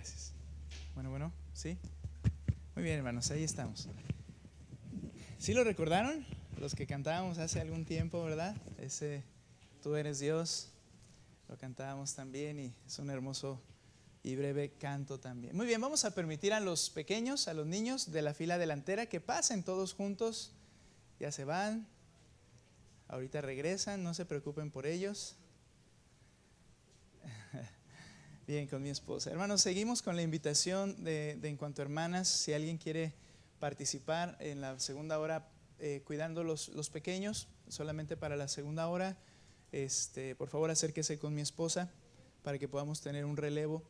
Gracias. Bueno, ¿sí? Muy bien, hermanos, ahí estamos. ¿Sí lo recordaron? Los que cantábamos hace algún tiempo, ¿verdad? Ese Tú eres Dios, lo cantábamos también y es un hermoso y breve canto también. Muy bien, vamos a permitir a los pequeños, a los niños de la fila delantera que pasen todos juntos. Ya se van, ahorita regresan, no se preocupen por ellos. Bien, con mi esposa. Hermanos, seguimos con la invitación de en cuanto a hermanas. Si alguien quiere participar en la segunda hora cuidando los pequeños, solamente para la segunda hora, por favor acérquese con mi esposa para que podamos tener un relevo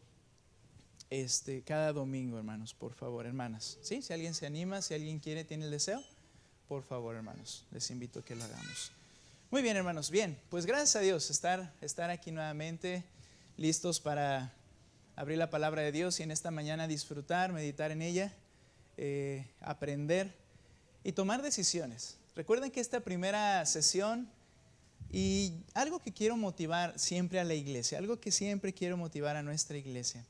cada domingo, hermanos, por favor, hermanas. ¿Sí? Si alguien se anima, si alguien quiere, tiene el deseo, por favor, hermanos, les invito a que lo hagamos. Muy bien, hermanos, bien, pues gracias a Dios estar aquí nuevamente, listos para abrir la palabra de Dios y en esta mañana disfrutar, meditar en ella, aprender y tomar decisiones. Recuerden que esta primera sesión, y algo que quiero motivar siempre a la iglesia, algo que siempre quiero motivar a nuestra iglesia,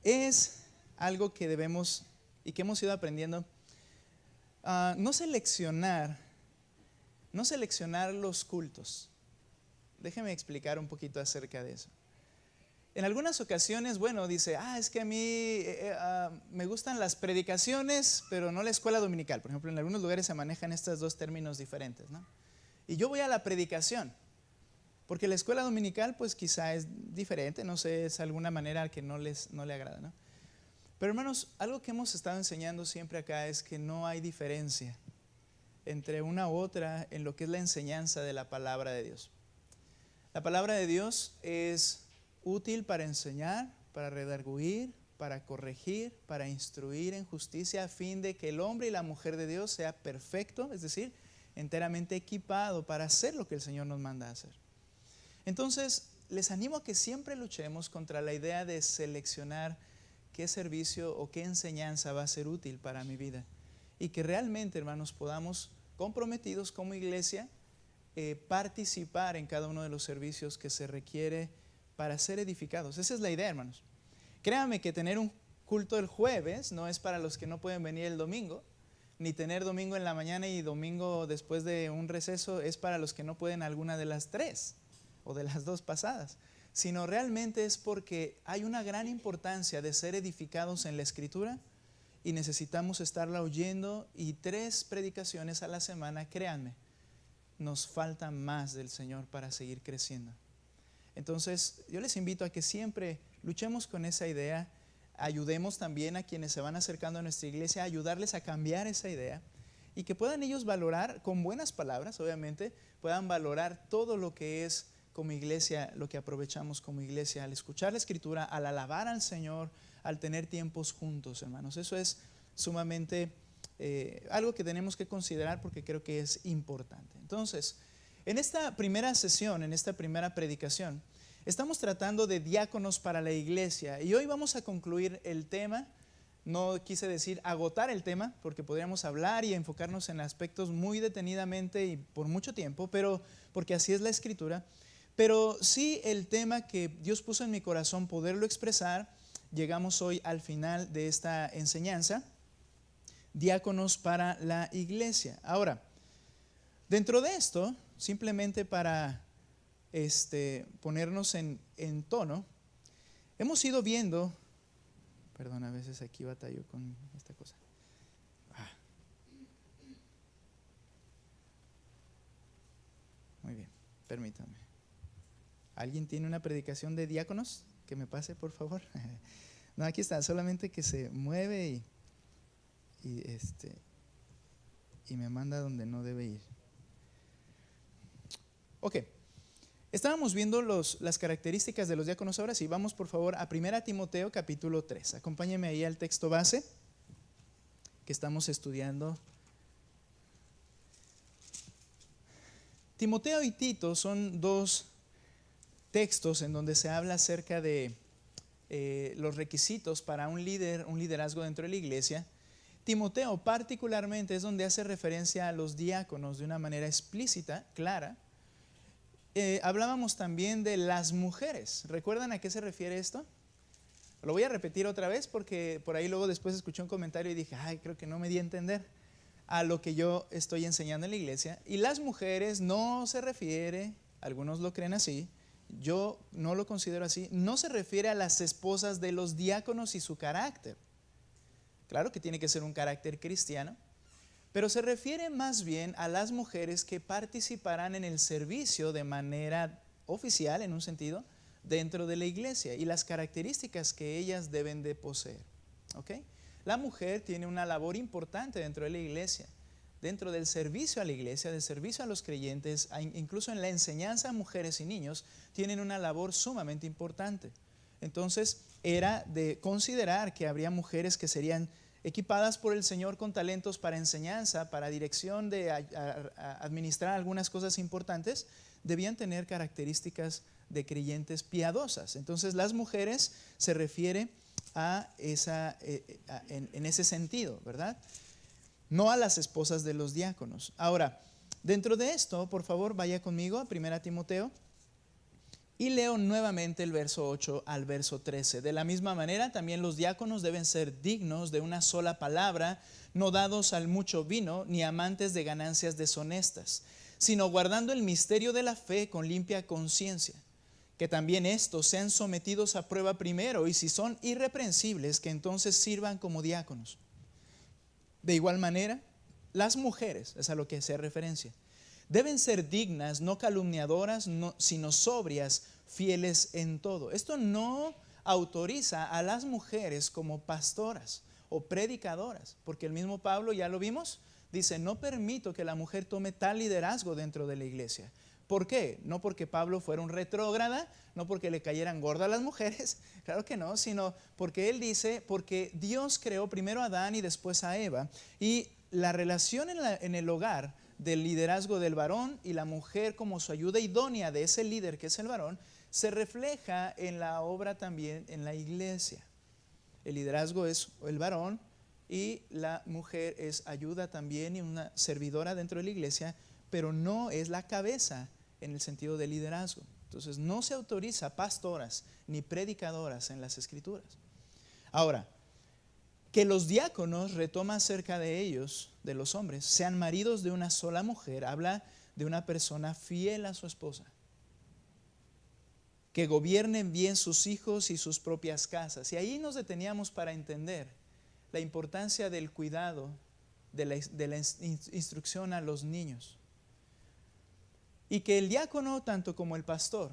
es algo que debemos y que hemos ido aprendiendo, no seleccionar los cultos. Déjeme explicar un poquito acerca de eso. En algunas ocasiones, dice, es que a mí me gustan las predicaciones, pero no la escuela dominical. Por ejemplo, en algunos lugares se manejan estos dos términos diferentes, ¿no? Y yo voy a la predicación, porque la escuela dominical pues quizá es diferente, no sé, es alguna manera que no le agrada, ¿no? Pero hermanos, algo que hemos estado enseñando siempre acá es que no hay diferencia entre una u otra en lo que es la enseñanza de la palabra de Dios. La palabra de Dios es útil para enseñar, para redarguir, para corregir, para instruir en justicia, a fin de que el hombre y la mujer de Dios sea perfecto, es decir, enteramente equipado para hacer lo que el Señor nos manda a hacer. Entonces, les animo a que siempre luchemos contra la idea de seleccionar qué servicio o qué enseñanza va a ser útil para mi vida. Y que realmente, hermanos, podamos, comprometidos como iglesia, participar en cada uno de los servicios que se requiere para ser edificados. Esa es la idea, hermanos. Créanme que tener un culto el jueves no es para los que no pueden venir el domingo, ni tener domingo en la mañana y domingo después de un receso es para los que no pueden alguna de las tres o de las dos pasadas, sino realmente es porque hay una gran importancia de ser edificados en la Escritura y necesitamos estarla oyendo, y 3 predicaciones a la semana, créanme, nos falta más del Señor para seguir creciendo. Entonces yo les invito a que siempre luchemos con esa idea, ayudemos también a quienes se van acercando a nuestra iglesia, a ayudarles a cambiar esa idea y que puedan ellos valorar con buenas palabras, obviamente, puedan valorar todo lo que es como iglesia, lo que aprovechamos como iglesia al escuchar la Escritura, al alabar al Señor, al tener tiempos juntos, hermanos. Eso es sumamente algo que tenemos que considerar porque creo que es importante. Entonces, en esta primera sesión, en esta primera predicación, estamos tratando de diáconos para la iglesia y hoy vamos a concluir el tema. No quise decir agotar el tema porque podríamos hablar y enfocarnos en aspectos muy detenidamente y por mucho tiempo, pero porque así es la Escritura. Pero sí el tema que Dios puso en mi corazón poderlo expresar. Llegamos hoy al final de esta enseñanza, diáconos para la iglesia. Ahora, dentro de esto, simplemente para ponernos en tono, hemos ido viendo, perdón, a veces aquí batallo con esta cosa. Muy bien, permítanme. ¿Alguien tiene una predicación de diáconos? Que me pase, por favor. No, aquí está, solamente que se mueve y me manda donde no debe ir. Ok, estábamos viendo las características de los diáconos. Ahora sí, vamos por favor a 1 Timoteo capítulo 3. Acompáñenme ahí al texto base que estamos estudiando. Timoteo y Tito son 2 textos en donde se habla acerca de los requisitos para un liderazgo dentro de la iglesia. Timoteo particularmente es donde hace referencia a los diáconos de una manera explícita, clara. Hablábamos también de las mujeres. ¿Recuerdan a qué se refiere esto? Lo voy a repetir otra vez porque por ahí luego después escuché un comentario y dije, ay, creo que no me di a entender a lo que yo estoy enseñando en la iglesia. Y las mujeres no se refiere, algunos lo creen así, yo no lo considero así, no se refiere a las esposas de los diáconos y su carácter. Claro que tiene que ser un carácter cristiano, pero se refiere más bien a las mujeres que participarán en el servicio de manera oficial, en un sentido, dentro de la iglesia y las características que ellas deben de poseer. ¿Ok? La mujer tiene una labor importante dentro de la iglesia, dentro del servicio a la iglesia, del servicio a los creyentes, incluso en la enseñanza a mujeres y niños, tienen una labor sumamente importante. Entonces, era de considerar que habría mujeres que serían equipadas por el Señor con talentos para enseñanza, para dirección de administrar algunas cosas importantes, debían tener características de creyentes piadosas. Entonces, las mujeres se refiere a en ese sentido, ¿verdad? No a las esposas de los diáconos. Ahora, dentro de esto, por favor, vaya conmigo a 1 Timoteo y leo nuevamente el verso 8 al verso 13. De la misma manera, también los diáconos deben ser dignos de una sola palabra, no dados al mucho vino, ni amantes de ganancias deshonestas, sino guardando el misterio de la fe con limpia conciencia. Que también estos sean sometidos a prueba primero, y si son irreprensibles, que entonces sirvan como diáconos. De igual manera, las mujeres, es a lo que hace referencia, deben ser dignas, no calumniadoras, sino sobrias, fieles en todo. Esto no autoriza a las mujeres como pastoras o predicadoras, porque el mismo Pablo, ya lo vimos, dice, no permito que la mujer tome tal liderazgo dentro de la iglesia. ¿Por qué? No porque Pablo fuera un retrógrada, no porque le cayeran gordas las mujeres, claro que no, sino porque él dice, porque Dios creó primero a Adán y después a Eva, y la relación en el hogar del liderazgo del varón y la mujer como su ayuda idónea de ese líder que es el varón, se refleja en la obra también en la iglesia. El liderazgo es el varón y la mujer es ayuda también y una servidora dentro de la iglesia, pero no es la cabeza en el sentido de liderazgo. Entonces no se autoriza pastoras ni predicadoras en las escrituras. Ahora, que los diáconos, retoma acerca de ellos, de los hombres, sean maridos de una sola mujer, habla de una persona fiel a su esposa. Que gobiernen bien sus hijos y sus propias casas. Y ahí nos deteníamos para entender la importancia del cuidado, de la instrucción a los niños. Y que el diácono, tanto como el pastor,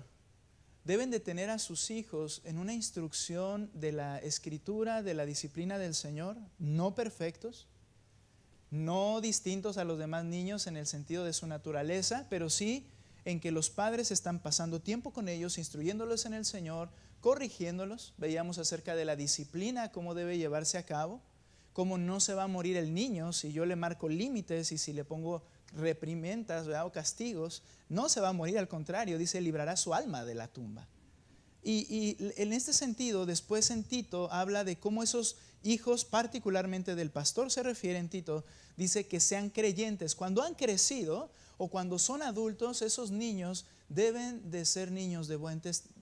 deben de tener a sus hijos en una instrucción de la escritura, de la disciplina del Señor, no perfectos, no distintos a los demás niños en el sentido de su naturaleza, pero sí en que los padres están pasando tiempo con ellos, instruyéndolos en el Señor, corrigiéndolos. Veíamos acerca de la disciplina, cómo debe llevarse a cabo, cómo no se va a morir el niño si yo le marco límites y si le pongo reprimendas, ¿verdad?, o castigos, no se va a morir, al contrario, dice, librará su alma de la tumba. Y en este sentido, después en Tito habla de cómo esos hijos, particularmente del pastor se refiere en Tito, dice que sean creyentes. Cuando han crecido o cuando son adultos, esos niños deben de ser niños de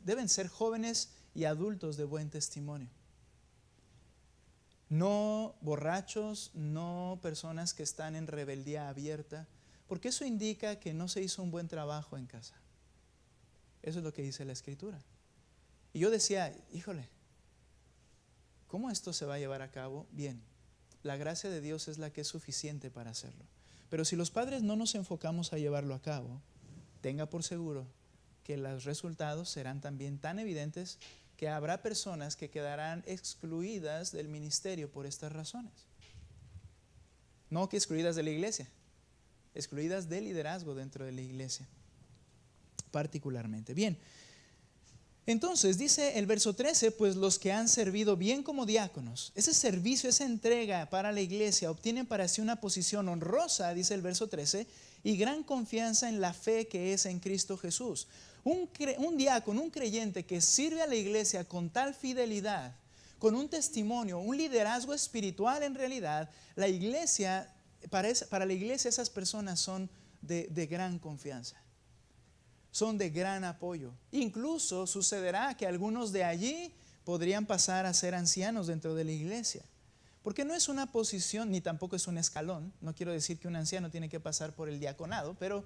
deben ser jóvenes y adultos de buen testimonio. No borrachos, no personas que están en rebeldía abierta, porque eso indica que no se hizo un buen trabajo en casa. Eso es lo que dice la Escritura. Y yo decía, híjole, ¿cómo esto se va a llevar a cabo? Bien, la gracia de Dios es la que es suficiente para hacerlo. Pero si los padres no nos enfocamos a llevarlo a cabo, tenga por seguro que los resultados serán también tan evidentes que habrá personas que quedarán excluidas del ministerio por estas razones. No que excluidas de la iglesia, excluidas del liderazgo dentro de la iglesia, particularmente. Bien, entonces dice el verso 13, pues los que han servido bien como diáconos, ese servicio, esa entrega para la iglesia, obtienen para sí una posición honrosa, dice el verso 13, y gran confianza en la fe que es en Cristo Jesús. Un diácono, un creyente que sirve a la iglesia con tal fidelidad, con un testimonio, un liderazgo espiritual en realidad, la iglesia, para la iglesia esas personas son de gran confianza, son de gran apoyo. Incluso sucederá que algunos de allí podrían pasar a ser ancianos dentro de la iglesia. Porque no es una posición, ni tampoco es un escalón. No quiero decir que un anciano tiene que pasar por el diaconado, pero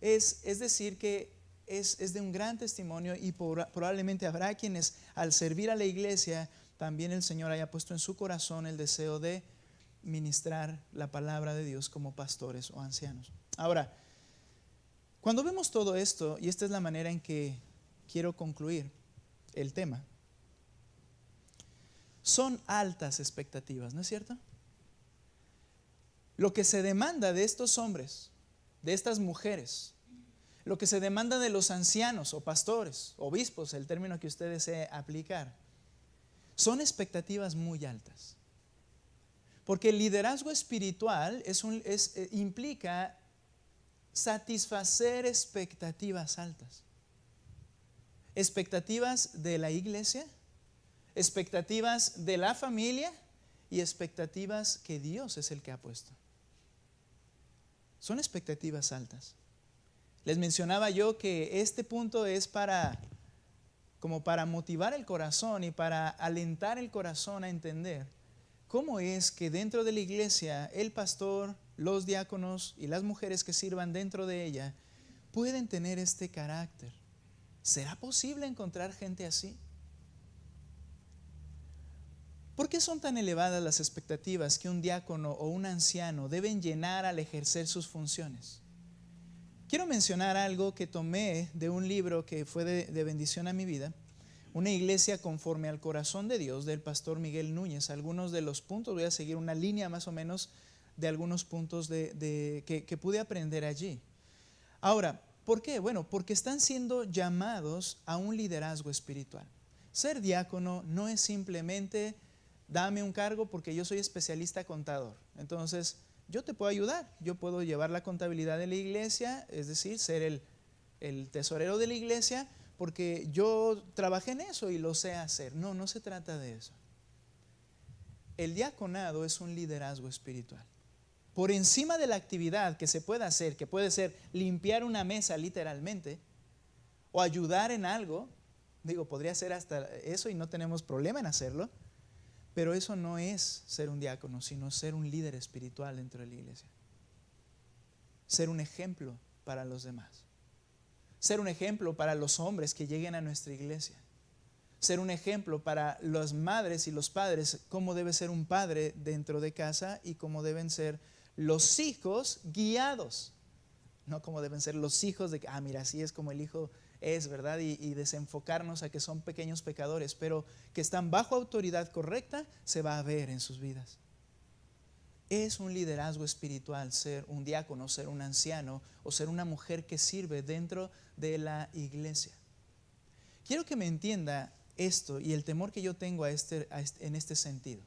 es decir que es de un gran testimonio y probablemente habrá quienes al servir a la iglesia también el Señor haya puesto en su corazón el deseo de ministrar la palabra de Dios como pastores o ancianos. Ahora, cuando vemos todo esto, y esta es la manera en que quiero concluir el tema, son altas expectativas, ¿no es cierto? Lo que se demanda de estos hombres, de estas mujeres, lo que se demanda de los ancianos o pastores, obispos, el término que usted desee aplicar, son expectativas muy altas. Porque el liderazgo espiritual implica satisfacer expectativas altas. Expectativas de la iglesia, expectativas de la familia y expectativas que Dios es el que ha puesto. Son expectativas altas. Les mencionaba yo que este punto es como para motivar el corazón y para alentar el corazón a entender cómo es que dentro de la iglesia el pastor, los diáconos y las mujeres que sirvan dentro de ella pueden tener este carácter. ¿Será posible encontrar gente así? ¿Por qué son tan elevadas las expectativas que un diácono o un anciano deben llenar al ejercer sus funciones? Quiero mencionar algo que tomé de un libro que fue de bendición a mi vida, Una iglesia conforme al corazón de Dios, del pastor Miguel Núñez. Algunos de los puntos, voy a seguir una línea más o menos de algunos puntos que pude aprender allí. Ahora, ¿por qué? Bueno, porque están siendo llamados a un liderazgo espiritual. Ser diácono no es simplemente dame un cargo porque yo soy especialista contador. Entonces, yo te puedo ayudar. Yo puedo llevar la contabilidad de la iglesia, es decir, ser el tesorero de la iglesia, porque yo trabajé en eso y lo sé hacer. No, no se trata de eso. El diaconado es un liderazgo espiritual. Por encima de la actividad que se pueda hacer, que puede ser limpiar una mesa literalmente, o ayudar en algo, podría ser hasta eso y no tenemos problema en hacerlo, pero eso no es ser un diácono, sino ser un líder espiritual dentro de la iglesia. Ser un ejemplo para los demás. Ser un ejemplo para los hombres que lleguen a nuestra iglesia. Ser un ejemplo para las madres y los padres, cómo debe ser un padre dentro de casa y cómo deben ser los hijos guiados. No como deben ser los hijos de, mira, así es como el hijo es, ¿verdad? Y desenfocarnos a que son pequeños pecadores, pero que están bajo autoridad correcta, se va a ver en sus vidas. Es un liderazgo espiritual ser un diácono, ser un anciano o ser una mujer que sirve dentro de la iglesia. Quiero que me entienda esto y el temor que yo tengo en este sentido.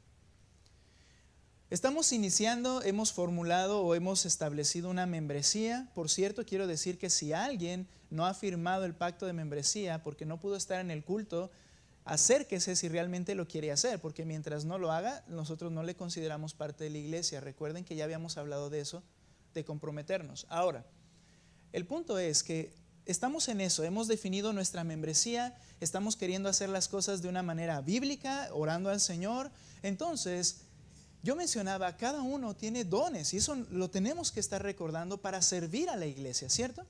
Estamos iniciando, hemos formulado o hemos establecido una membresía. Por cierto, quiero decir que si alguien no ha firmado el pacto de membresía porque no pudo estar en el culto, acérquese si realmente lo quiere hacer, porque mientras no lo haga, nosotros no le consideramos parte de la iglesia. Recuerden que ya habíamos hablado de eso, de comprometernos. Ahora, el punto es que estamos en eso, hemos definido nuestra membresía, estamos queriendo hacer las cosas de una manera bíblica, orando al Señor. Entonces, yo mencionaba, cada uno tiene dones y eso lo tenemos que estar recordando para servir a la iglesia, ¿cierto?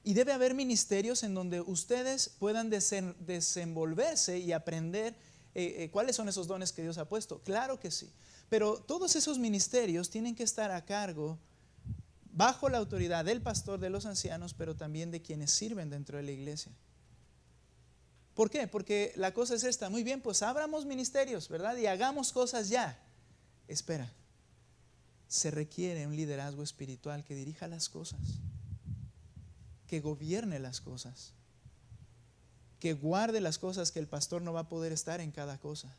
Y debe haber ministerios en donde ustedes puedan desenvolverse y aprender cuáles son esos dones que Dios ha puesto. Claro que sí, pero todos esos ministerios tienen que estar a cargo bajo la autoridad del pastor, de los ancianos, pero también de quienes sirven dentro de la iglesia. ¿Por qué? Porque la cosa es esta, muy bien, pues abramos ministerios, ¿verdad? Y hagamos cosas ya. Espera, se requiere un liderazgo espiritual que dirija las cosas, que gobierne las cosas, que guarde las cosas que el pastor no va a poder estar en cada cosa.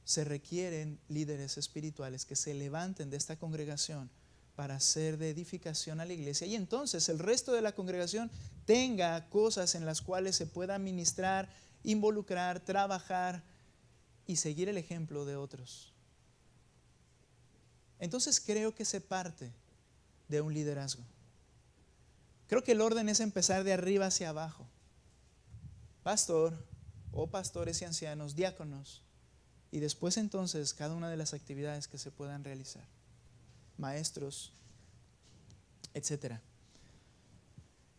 Se requieren líderes espirituales que se levanten de esta congregación para ser de edificación a la iglesia y entonces el resto de la congregación tenga cosas en las cuales se pueda ministrar, involucrar, trabajar y seguir el ejemplo de otros. Entonces creo que se parte de un liderazgo. Creo que el orden es empezar de arriba hacia abajo. Pastor o pastores y ancianos, diáconos, y después entonces cada una de las actividades que se puedan realizar, maestros, etcétera.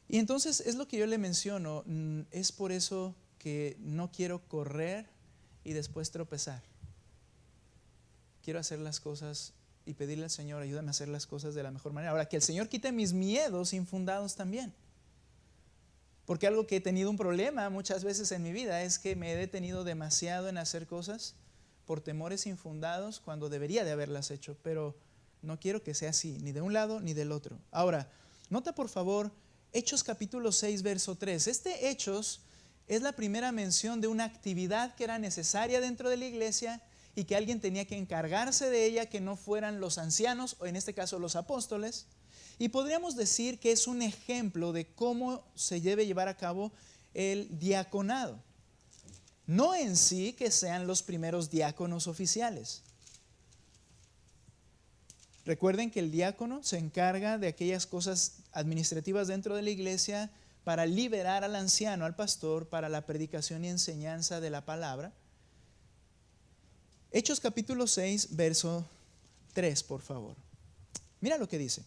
Y entonces es lo que yo le menciono, es por eso que no quiero correr y después tropezar. Quiero hacer las cosas y pedirle al Señor, ayúdame a hacer las cosas de la mejor manera. Ahora, que el Señor quite mis miedos infundados también. Porque algo que he tenido un problema muchas veces en mi vida es que me he detenido demasiado en hacer cosas por temores infundados cuando debería de haberlas hecho, pero no quiero que sea así, ni de un lado ni del otro. Ahora, nota por favor Hechos capítulo 6, verso 3. Este Hechos es la primera mención de una actividad que era necesaria dentro de la iglesia y que alguien tenía que encargarse de ella, que no fueran los ancianos, o en este caso los apóstoles. Y podríamos decir que es un ejemplo de cómo se debe llevar a cabo el diaconado. No en sí que sean los primeros diáconos oficiales. Recuerden que el diácono se encarga de aquellas cosas administrativas dentro de la iglesia para liberar al anciano, al pastor, para la predicación y enseñanza de la palabra. Hechos capítulo 6, verso 3, por favor. Mira lo que dice.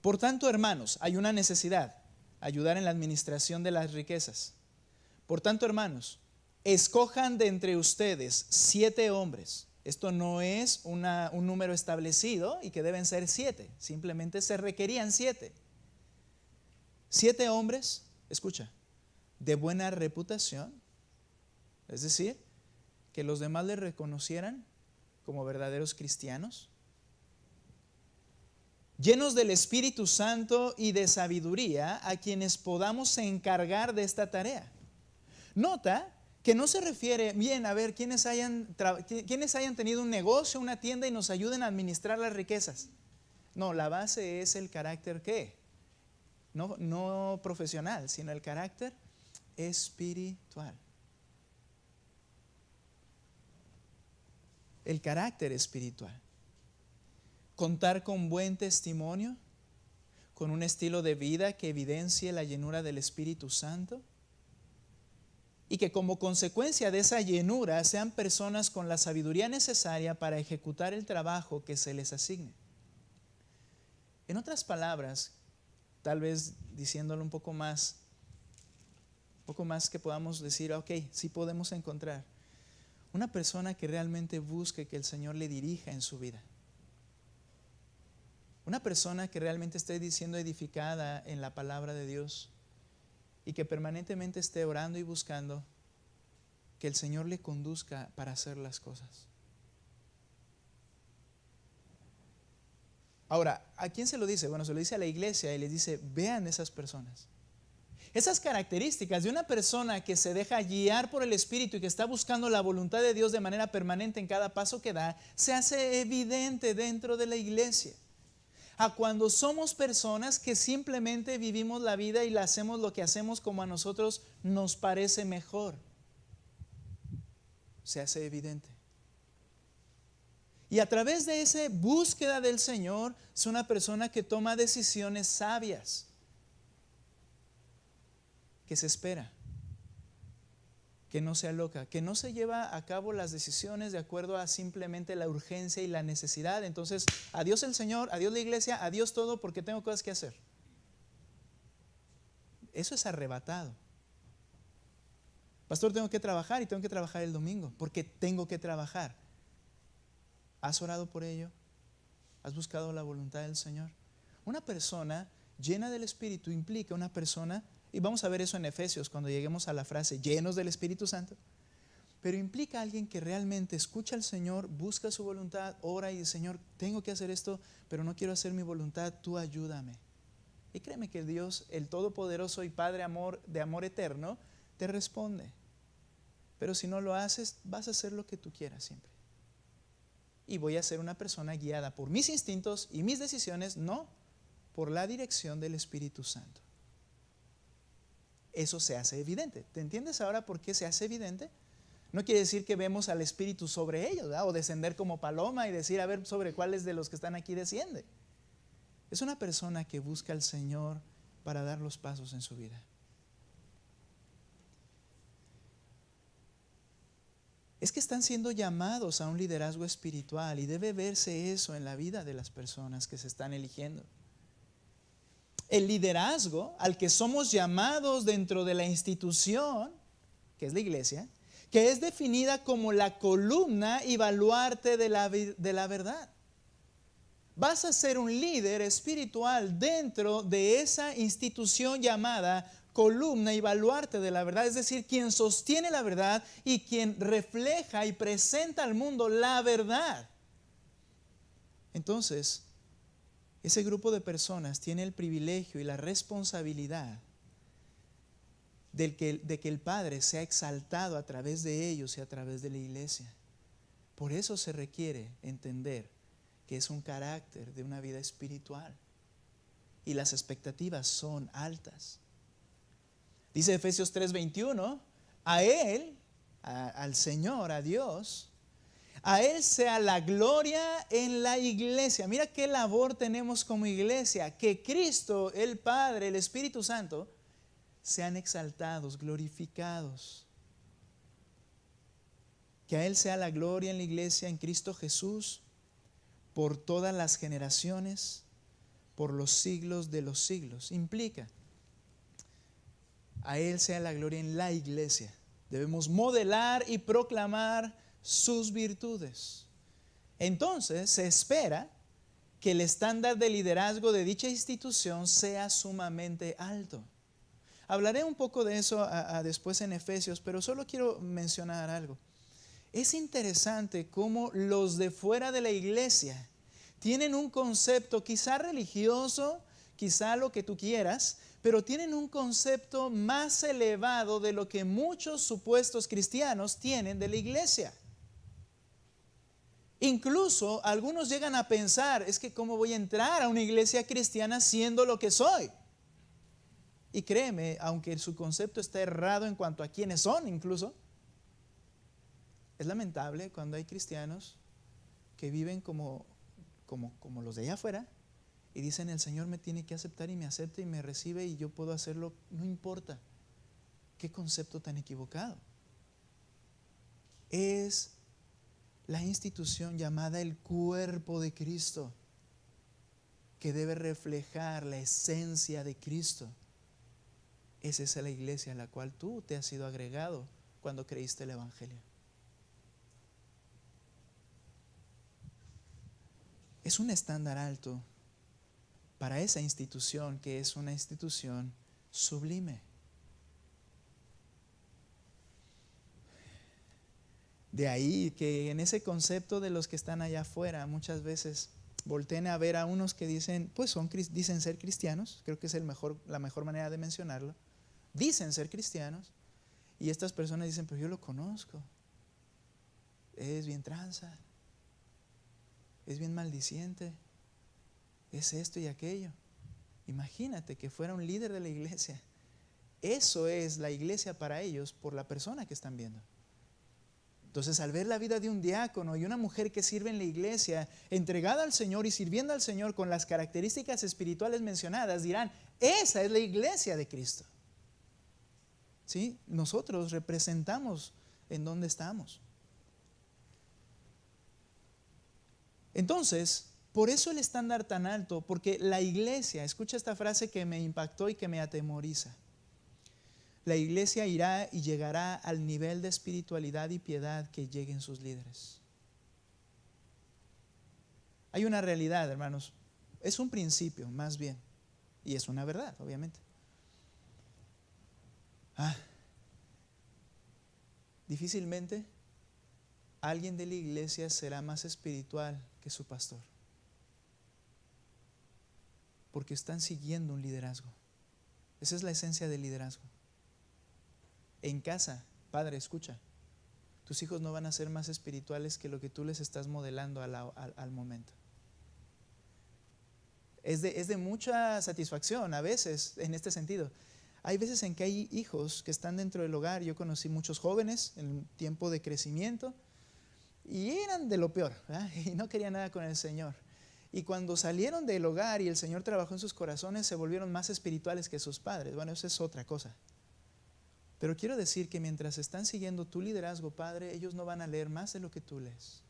Por tanto, hermanos, hay una necesidad, ayudar en la administración de las riquezas. Por tanto, hermanos, escojan de entre ustedes 7 hombres. Esto no es un número establecido y que deben ser 7. Simplemente se requerían 7. 7 hombres, escucha, de buena reputación. Es decir, que los demás les reconocieran como verdaderos cristianos. Llenos del Espíritu Santo y de sabiduría, a quienes podamos encargar de esta tarea. Nota que no se refiere, bien, a ver, quienes hayan tenido un negocio, una tienda y nos ayuden a administrar las riquezas. No, la base es el carácter ¿qué? No profesional, sino el carácter espiritual. El carácter espiritual. Contar con buen testimonio, con un estilo de vida que evidencie la llenura del Espíritu Santo y que como consecuencia de esa llenura sean personas con la sabiduría necesaria para ejecutar el trabajo que se les asigne. En otras palabras, tal vez diciéndolo un poco más que podamos decir, ok, sí podemos encontrar una persona que realmente busque que el Señor le dirija en su vida. Una persona que realmente esté siendo edificada en la palabra de Dios y que permanentemente esté orando y buscando que el Señor le conduzca para hacer las cosas. Ahora, ¿a quién se lo dice? Bueno, se lo dice a la iglesia y les dice, vean esas personas. Esas características de una persona que se deja guiar por el Espíritu y que está buscando la voluntad de Dios de manera permanente en cada paso que da, se hace evidente dentro de la iglesia. A cuando somos personas que simplemente vivimos la vida y la hacemos lo que hacemos como a nosotros nos parece mejor, se hace evidente. Y a través de esa búsqueda del Señor, es una persona que toma decisiones sabias, que se espera, que no se aloca, que no se lleva a cabo las decisiones de acuerdo a simplemente la urgencia y la necesidad. Entonces, adiós el Señor, adiós la iglesia, adiós todo porque tengo cosas que hacer. Eso es arrebatado. Pastor, tengo que trabajar y tengo que trabajar el domingo porque tengo que trabajar. ¿Has orado por ello? ¿Has buscado la voluntad del Señor? Una persona llena del Espíritu implica una persona, y vamos a ver eso en Efesios cuando lleguemos a la frase llenos del Espíritu Santo, pero implica a alguien que realmente escucha al Señor, busca su voluntad, ora y dice, Señor, tengo que hacer esto, pero no quiero hacer mi voluntad, tú ayúdame. Y créeme que Dios, el Todopoderoso y Padre de amor eterno, te responde. Pero si no lo haces, vas a hacer lo que tú quieras siempre. Y voy a ser una persona guiada por mis instintos y mis decisiones, no por la dirección del Espíritu Santo. Eso se hace evidente. ¿Te entiendes ahora por qué se hace evidente? No quiere decir que vemos al Espíritu sobre ellos, ¿verdad? O descender como paloma y decir, a ver, sobre cuáles de los que están aquí desciende. Es una persona que busca al Señor para dar los pasos en su vida. es que están siendo llamados a un liderazgo espiritual y debe verse eso en la vida de las personas que se están eligiendo. El liderazgo al que somos llamados dentro de la institución, que es la iglesia, que es definida como la columna y baluarte de la verdad. Vas a ser un líder espiritual dentro de esa institución llamada columna y baluarte de la verdad, es decir, quien sostiene la verdad y quien refleja y presenta al mundo la verdad. Entonces, ese grupo de personas tiene el privilegio y la responsabilidad de que el Padre sea exaltado a través de ellos y a través de la iglesia. Por eso se requiere entender que es un carácter de una vida espiritual y las expectativas son altas. Dice Efesios 3:21, a Él, al Señor, a Dios, a Él sea la gloria en la iglesia. Mira qué labor tenemos como iglesia, que Cristo, el Padre, el Espíritu Santo, sean exaltados, glorificados. Que a Él sea la gloria en la iglesia, en Cristo Jesús, por todas las generaciones, por los siglos de los siglos. Implica, a Él sea la gloria en la iglesia. Debemos modelar y proclamar sus virtudes. Entonces se espera que el estándar de liderazgo de dicha institución sea sumamente alto. Hablaré un poco de eso después en Efesios, pero solo quiero mencionar algo. Es interesante cómo los de fuera de la iglesia tienen un concepto quizá religioso, quizá lo que tú quieras, pero tienen un concepto más elevado de lo que muchos supuestos cristianos tienen de la iglesia. Incluso algunos llegan a pensar, es que ¿cómo voy a entrar a una iglesia cristiana siendo lo que soy? Y créeme, aunque su concepto está errado en cuanto a quiénes son incluso, es lamentable cuando hay cristianos que viven como los de allá afuera y dicen, el Señor me tiene que aceptar y me acepta y me recibe y yo puedo hacerlo, no importa. ¿Qué concepto tan equivocado? Es la institución llamada el cuerpo de Cristo, que debe reflejar la esencia de Cristo. Esa es la iglesia a la cual tú te has sido agregado cuando creíste el Evangelio. Es un estándar alto para esa institución que es una institución sublime. De ahí que en ese concepto de los que están allá afuera muchas veces volteen a ver a unos que dicen, pues dicen ser cristianos, creo que es la mejor manera de mencionarlo, dicen ser cristianos y estas personas dicen, pero yo lo conozco, es bien tranza, es bien maldiciente, es esto y aquello. Imagínate que fuera un líder de la iglesia. Eso es la iglesia para ellos por la persona que están viendo. Entonces, al ver la vida de un diácono y una mujer que sirve en la iglesia, entregada al Señor y sirviendo al Señor con las características espirituales mencionadas, dirán, esa es la iglesia de Cristo. ¿Sí? Nosotros representamos en dónde estamos. Entonces, por eso el estándar tan alto, porque la iglesia, escucha esta frase que me impactó y que me atemoriza. La iglesia irá y llegará al nivel de espiritualidad y piedad que lleguen sus líderes. Hay una realidad, hermanos, es un principio más bien, y es una verdad, obviamente. Difícilmente alguien de la iglesia será más espiritual que su pastor, porque están siguiendo un liderazgo. Esa es la esencia del liderazgo. En casa, padre, escucha, tus hijos no van a ser más espirituales que lo que tú les estás modelando al momento. Es de mucha satisfacción a veces en este sentido. Hay veces en que hay hijos que están dentro del hogar. Yo conocí muchos jóvenes en un tiempo de crecimiento y eran de lo peor, ¿verdad? Y no querían nada con el Señor. Y cuando salieron del hogar y el Señor trabajó en sus corazones, se volvieron más espirituales que sus padres. Bueno, eso es otra cosa. Pero quiero decir que mientras están siguiendo tu liderazgo, Padre, ellos no van a leer más de lo que tú lees.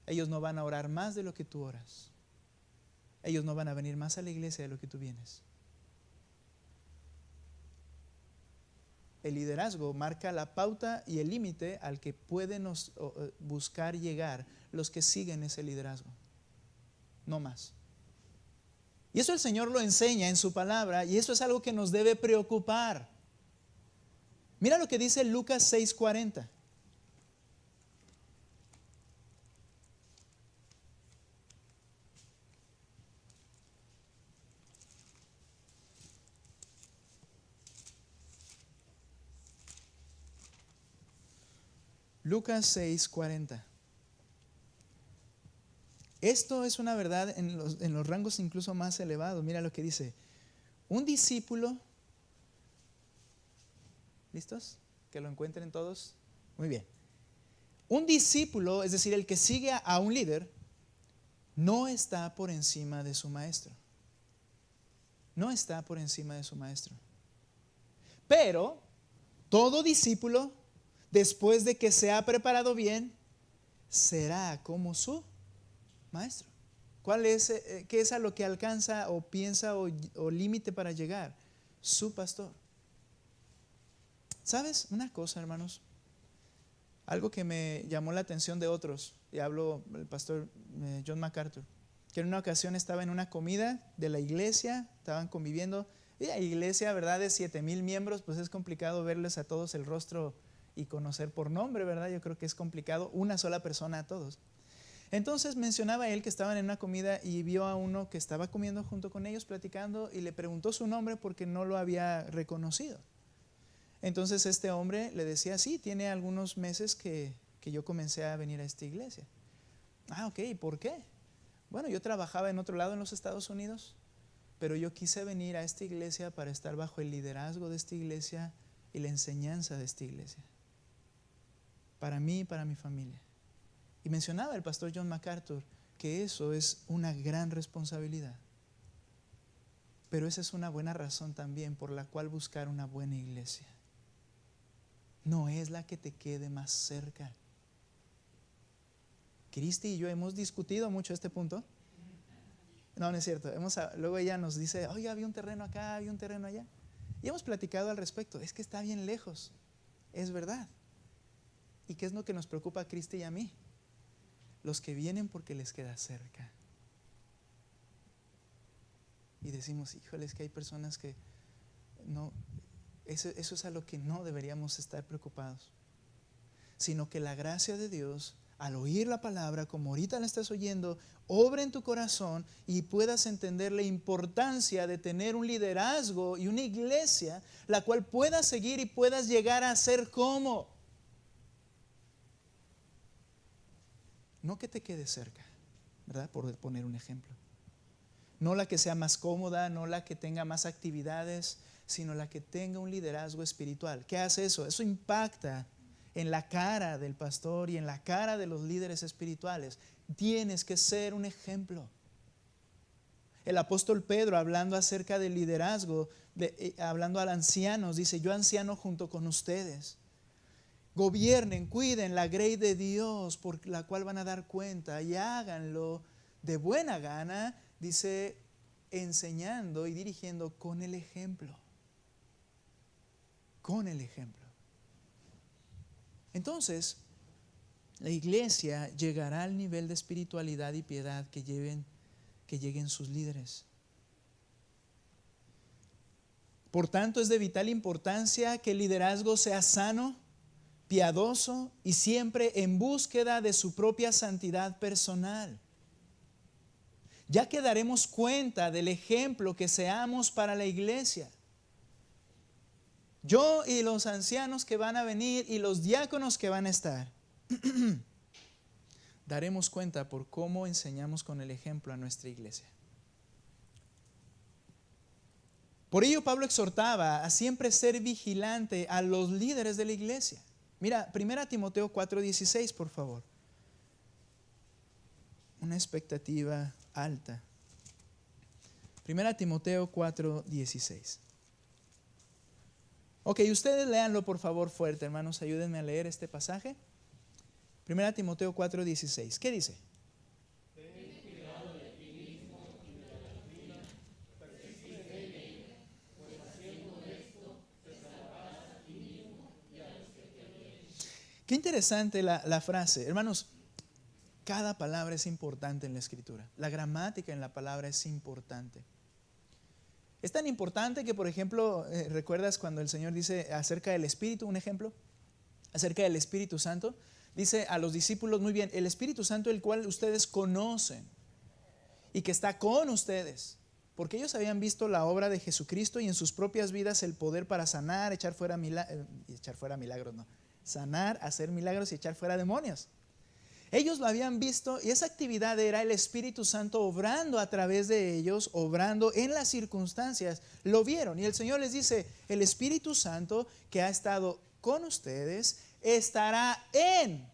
Ellos no van a orar más de lo que tú oras. Ellos no van a venir más a la iglesia de lo que tú vienes. El liderazgo marca la pauta y el límite al que pueden buscar llegar los que siguen ese liderazgo. No más. Y eso el Señor lo enseña en su palabra, y eso es algo que nos debe preocupar. Mira lo que dice Lucas 6:40. Lucas 6:40. Esto es una verdad en los rangos incluso más elevados. Mira lo que dice. Un discípulo, ¿listos? Que lo encuentren todos. Muy bien. Un discípulo, es decir, el que sigue a un líder, no está por encima de su maestro. No está por encima de su maestro. Pero todo discípulo, después de que se ha preparado bien, será como su maestro. ¿Qué es a lo que alcanza o piensa o límite para llegar? Su pastor. ¿Sabes una cosa, hermanos? Algo que me llamó la atención de otros, y hablo el pastor John MacArthur, que en una ocasión estaba en una comida de la iglesia, estaban conviviendo, y la iglesia, ¿verdad?, de 7,000 miembros, pues es complicado verles a todos el rostro y conocer por nombre, ¿verdad? Yo creo que es complicado, una sola persona a todos. Entonces mencionaba él que estaban en una comida y vio a uno que estaba comiendo junto con ellos, platicando, y le preguntó su nombre porque no lo había reconocido. Entonces este hombre le decía, sí, tiene algunos meses que yo comencé a venir a esta iglesia. Ah, ok, ¿y por qué? Bueno, yo trabajaba en otro lado en los Estados Unidos, pero yo quise venir a esta iglesia para estar bajo el liderazgo de esta iglesia y la enseñanza de esta iglesia. Para mí y para mi familia. Y mencionaba el pastor John MacArthur que eso es una gran responsabilidad. Pero esa es una buena razón también por la cual buscar una buena iglesia. No es la que te quede más cerca. Cristi y yo hemos discutido mucho este punto. No, no es cierto. Luego ella nos dice, oye, había un terreno acá, había un terreno allá. Y hemos platicado al respecto. Es que está bien lejos. Es verdad. ¿Y qué es lo que nos preocupa a Cristi y a mí? Los que vienen porque les queda cerca. Y decimos, híjole, es que hay personas que no, eso es a lo que no deberíamos estar preocupados. Sino que la gracia de Dios, al oír la palabra, como ahorita la estás oyendo, obra en tu corazón y puedas entender la importancia de tener un liderazgo y una iglesia, la cual puedas seguir y puedas llegar a ser como. No que te quede cerca, ¿verdad? Por poner un ejemplo. No la que sea más cómoda, no la que tenga más actividades, sino la que tenga un liderazgo espiritual. ¿Qué hace eso? Eso impacta en la cara del pastor y en la cara de los líderes espirituales. Tienes que ser un ejemplo. El apóstol Pedro, hablando acerca del liderazgo, hablando al ancianos, dice, yo anciano junto con ustedes. Gobiernen, cuiden la grey de Dios por la cual van a dar cuenta y háganlo de buena gana, dice, enseñando y dirigiendo con el ejemplo. Con el ejemplo. Entonces, la iglesia llegará al nivel de espiritualidad y piedad que lleguen sus líderes. Por tanto, es de vital importancia que el liderazgo sea sano, piadoso y siempre en búsqueda de su propia santidad personal. Ya que daremos cuenta del ejemplo que seamos para la iglesia. Yo y los ancianos que van a venir y los diáconos que van a estar, daremos cuenta por cómo enseñamos con el ejemplo a nuestra iglesia. Por ello Pablo exhortaba a siempre ser vigilante a los líderes de la iglesia. Mira, 1 Timoteo 4:16, por favor. Una expectativa alta. 1 Timoteo 4:16. Ok, ustedes léanlo por favor fuerte, hermanos, ayúdenme a leer este pasaje. 1 Timoteo 4:16. ¿Qué dice? Qué interesante la frase. Hermanos, cada palabra es importante en la Escritura. La gramática en la palabra es importante. Es tan importante que, por ejemplo, ¿recuerdas cuando el Señor dice acerca del Espíritu, un ejemplo? Acerca del Espíritu Santo. Dice a los discípulos, muy bien, el Espíritu Santo el cual ustedes conocen y que está con ustedes. Porque ellos habían visto la obra de Jesucristo y en sus propias vidas el poder para sanar, echar fuera milagros, no. Sanar, hacer milagros y echar fuera demonios. Ellos lo habían visto y esa actividad era el Espíritu Santo obrando a través de ellos, obrando en las circunstancias. Lo vieron y el Señor les dice, el Espíritu Santo que ha estado con ustedes estará en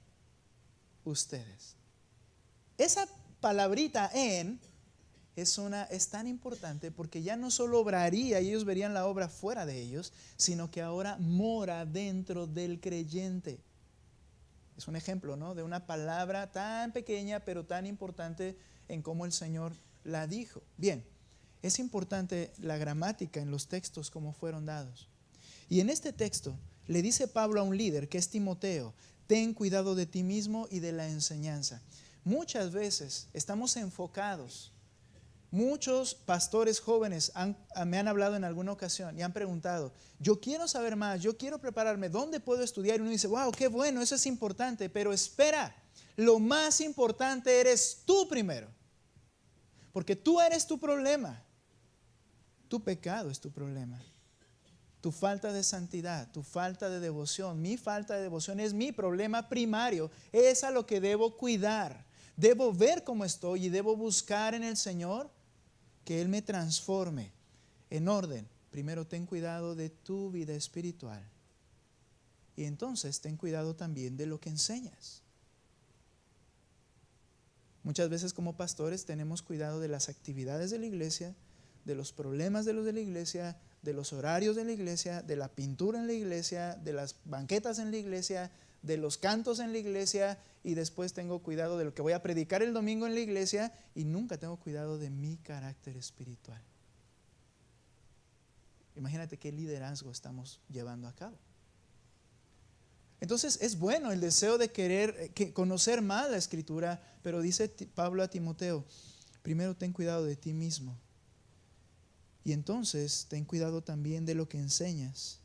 ustedes. Esa palabrita en es tan importante porque ya no solo obraría y ellos verían la obra fuera de ellos, sino que ahora mora dentro del creyente. Es un ejemplo, ¿no?, de una palabra tan pequeña pero tan importante en cómo el Señor la dijo. Bien, es importante la gramática en los textos como fueron dados. Y en este texto le dice Pablo a un líder que es Timoteo, ten cuidado de ti mismo y de la enseñanza. Muchas veces estamos enfocados. Muchos pastores jóvenes me han hablado en alguna ocasión y han preguntado, yo quiero saber más, yo quiero prepararme, ¿dónde puedo estudiar? Y uno dice, wow, qué bueno, eso es importante, pero espera, lo más importante eres tú primero, porque tú eres tu problema, tu pecado es tu problema, tu falta de santidad, tu falta de devoción, mi falta de devoción es mi problema primario, es a lo que debo cuidar, debo ver cómo estoy y debo buscar en el Señor que Él me transforme en orden. Primero ten cuidado de tu vida espiritual y entonces ten cuidado también de lo que enseñas. Muchas veces como pastores tenemos cuidado de las actividades de la iglesia, de los problemas de los de la iglesia, de los horarios de la iglesia, de la pintura en la iglesia, de las banquetas en la iglesia, de los cantos en la iglesia, y después tengo cuidado de lo que voy a predicar el domingo en la iglesia y nunca tengo cuidado de mi carácter espiritual. Imagínate qué liderazgo estamos llevando a cabo. Entonces es bueno el deseo de querer conocer más la Escritura, pero dice Pablo a Timoteo, primero ten cuidado de ti mismo y entonces ten cuidado también de lo que enseñas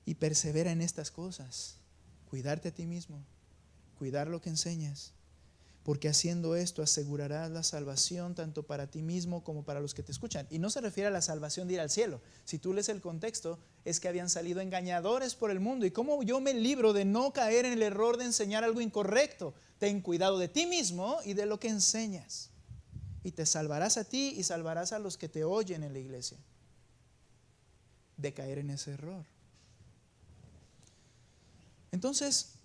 y persevera en estas cosas. Cuidarte a ti mismo, cuidar lo que enseñas, porque haciendo esto asegurarás la salvación tanto para ti mismo como para los que te escuchan. Y no se refiere a la salvación de ir al cielo. Si tú lees el contexto, es que habían salido engañadores por el mundo. ¿Y cómo yo me libro de no caer en el error de enseñar algo incorrecto? Ten cuidado de ti mismo y de lo que enseñas. Y te salvarás a ti y salvarás a los que te oyen en la iglesia de caer en ese error. Entonces,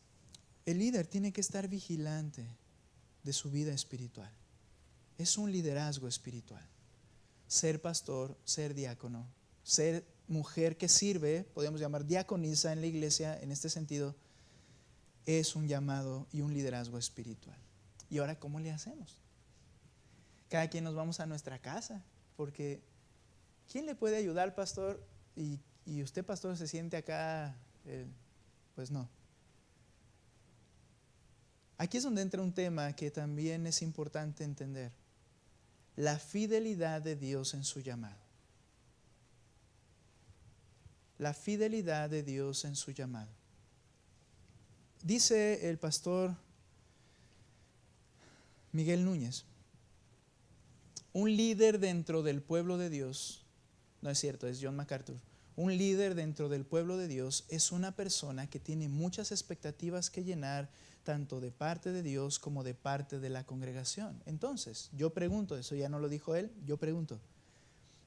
el líder tiene que estar vigilante de su vida espiritual. Es un liderazgo espiritual. Ser pastor, ser diácono, ser mujer que sirve, podemos llamar diaconisa en la iglesia, en este sentido, es un llamado y un liderazgo espiritual. ¿Y ahora cómo le hacemos? Cada quien nos vamos a nuestra casa, porque ¿quién le puede ayudar, pastor? Y usted, pastor, se siente acá, pues no. Aquí es donde entra un tema que también es importante entender. La fidelidad de Dios en su llamado. La fidelidad de Dios en su llamado. Dice el pastor Miguel Núñez, un líder dentro del pueblo de Dios, no es cierto, es John MacArthur. Un líder dentro del pueblo de Dios es una persona que tiene muchas expectativas que llenar, tanto de parte de Dios como de parte de la congregación. Entonces, yo pregunto, eso ya no lo dijo él, yo pregunto,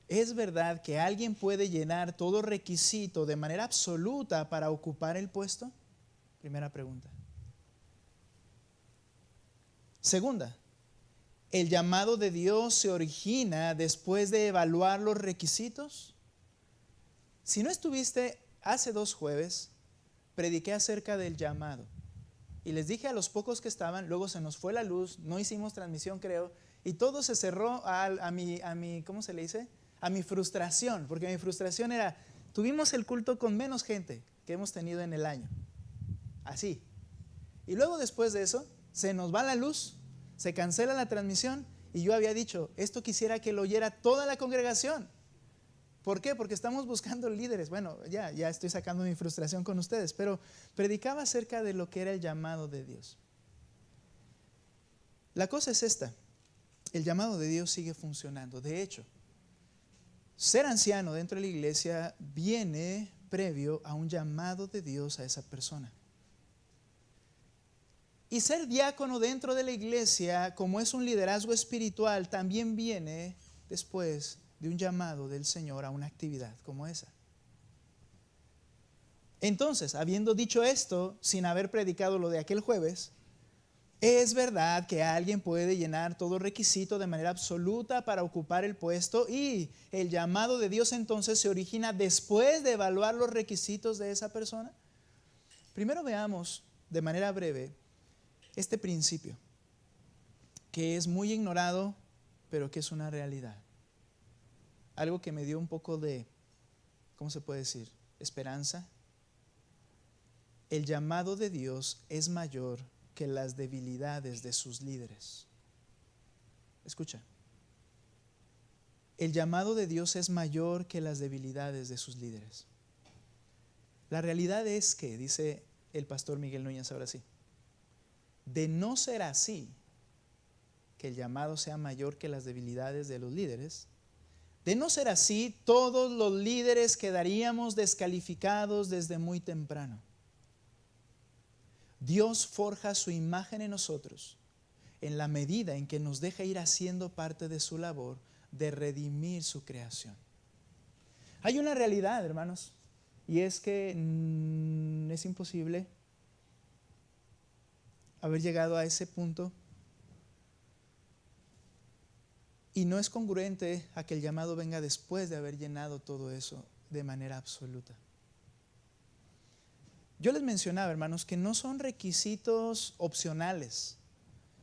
¿es verdad que alguien puede llenar todo requisito de manera absoluta para ocupar el puesto? Primera pregunta. Segunda, ¿el llamado de Dios se origina después de evaluar los requisitos? Si no estuviste hace 2 jueves prediqué acerca del llamado. Y les dije a los pocos que estaban, luego se nos fue la luz, no hicimos transmisión creo, y todo se cerró a mi, ¿cómo se le dice? A mi frustración, porque mi frustración era, tuvimos el culto con menos gente que hemos tenido en el año. Así. Y luego después de eso, se nos va la luz, se cancela la transmisión, y yo había dicho, esto quisiera que lo oyera toda la congregación. ¿Por qué? Porque estamos buscando líderes. Bueno, ya estoy sacando mi frustración con ustedes, pero predicaba acerca de lo que era el llamado de Dios. La cosa es esta, el llamado de Dios sigue funcionando. De hecho, ser anciano dentro de la iglesia viene previo a un llamado de Dios a esa persona. Y ser diácono dentro de la iglesia, como es un liderazgo espiritual, también viene después de un llamado del Señor a una actividad como esa. Entonces, habiendo dicho esto, sin haber predicado lo de aquel jueves, es verdad que alguien puede llenar todo requisito de manera absoluta para ocupar el puesto, y el llamado de Dios entonces se origina después de evaluar los requisitos de esa persona. Primero veamos de manera breve este principio, que es muy ignorado, pero que es una realidad. Algo que me dio un poco de, ¿cómo se puede decir? Esperanza. El llamado de Dios es mayor que las debilidades de sus líderes. Escucha. El llamado de Dios es mayor que las debilidades de sus líderes. La realidad es que, dice el pastor Miguel Núñez ahora sí, de no ser así, que el llamado sea mayor que las debilidades de los líderes, de no ser así, todos los líderes quedaríamos descalificados desde muy temprano. Dios forja su imagen en nosotros en la medida en que nos deja ir haciendo parte de su labor de redimir su creación. Hay una realidad, hermanos, y es que es imposible haber llegado a ese punto, y no es congruente a que el llamado venga después de haber llenado todo eso de manera absoluta. Yo les mencionaba, hermanos, que no son requisitos opcionales,